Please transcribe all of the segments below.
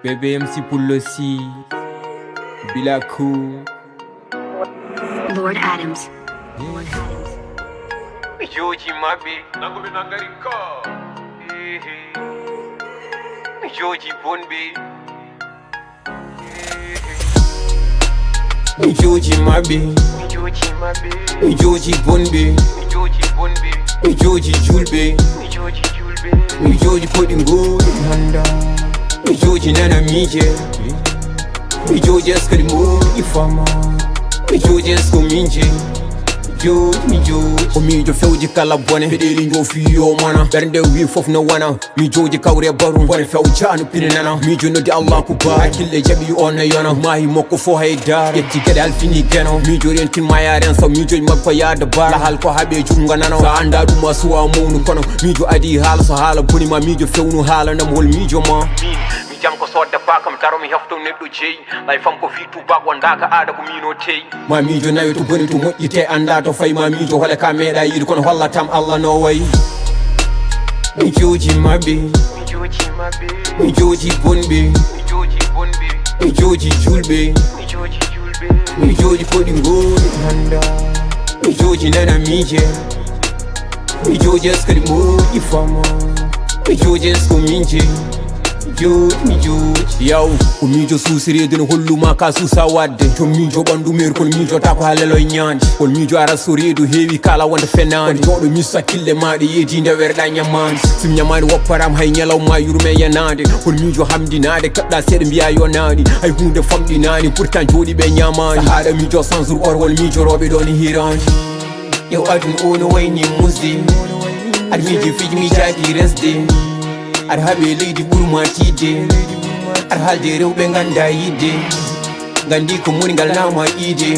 Bébé MC pour le si Bilakou Lord Adams. MIJOJI mabe Nanggu Mi Nangga record. MIJOJI bonbe MIJOJI mabe MIJOJI mabe. MIJOJI bonbe MIJOJI bonbe. MIJOJI julbe MIJOJI julbe. MIJOJI putting good handa MIJOJI nana mije MIJOJI askari mo ifama MIJOJI asko minje MIJOJI Mijo fewji kala bone Bedeli njo fiyo mana Bernde wi fof no wana MIJOJI kawre barum Bone few janu pini nana Mijo no di Allah ku ba Akille jabi ona yana Mahi moko fo haydara Yetti gede alfini geno Mijo rentin mayaren So MIJOJI mabfa yada bara Lahal ko habe junga nana Sa anda duma suwa munu kono Mijo adi hala so hala Buni ma mijo fewnu hala Nam hol mijo ma Mi jam ko sodda bakam Daro mi hefto neddo jeyi Lay fam ko fitu bak wandaka ada ko mino tey Ma mijo nayo to boni to moƴƴite anda to fay ma mijo hole ka meeɗa yiide kono hollatam Allah no wayi MIJOJI maɓe MIJOJI mabe. MIJOJI bonɓe MIJOJI bonbe. MIJOJI julɓe MIJOJI julbe. MIJOJI koɗi ngoni handa MIJOJI nana mije MIJOJI askadi moƴƴi fama MIJOJI asko minje MIJOJI yaw ko mijo susirede no holluma ka susa wadde to mijo ɓandu meru kono mijota ko ha leloye ñande kono mijo ara so reedu heewi kala wonde fenade joɗo misso hakkille maɗe yeedi nde wereɗa ñammade sim ñamade wopparama hay ñalawma yurume yanade kono mijo hamdinade kaɗɗa seeɗa mbiya yonani hay hunde famɗinani pourtant jooɗi ɓe ñamani haɗa mijo sans jour or wol mijo roɓe ɗo ne hirande yow adun o no wayni musde aɗa miji fiji mijaɗi resde aɗa haaɓe leydi ɓurma tiide aɗa haalde rewɓe ganda yidde gandi ko moni ngal nama iide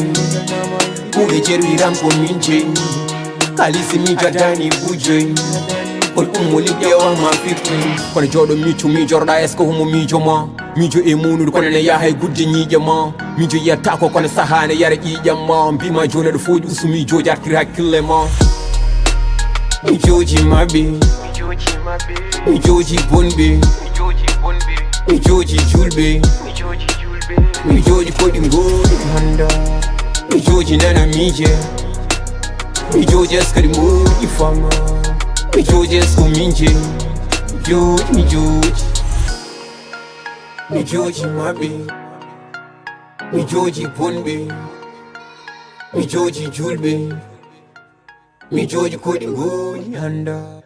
ɓuuɓe jerwiram ko min jeyi kalisi mi jaddani bujoyi kono ummo liɓɗi ewama firtoy kono jooɗo micco mijoroɗa est ce que homo miijo ma miijo e munude kono ne yaha e gudde ñiiƴe ma miijo yiyattako kono sahane yara ƴiiƴam ma mbima joni aɗa fooƴi ustu miijoji artiri hakkille ma MIJOJI maɓe MIJOJI mabe. MIJOJI bonɓe MIJOJI bonbe. MIJOJI julɓe MIJOJI julbe. MIJOJI koɗi ngoni handa MIJOJI nana mije MIJOJI askadi moƴƴi fama MIJOJI asko minje MIJOJI MIJOJI maɓe MIJOJI bonɓe MIJOJI julɓe MIJOJI koɗi ngoni handa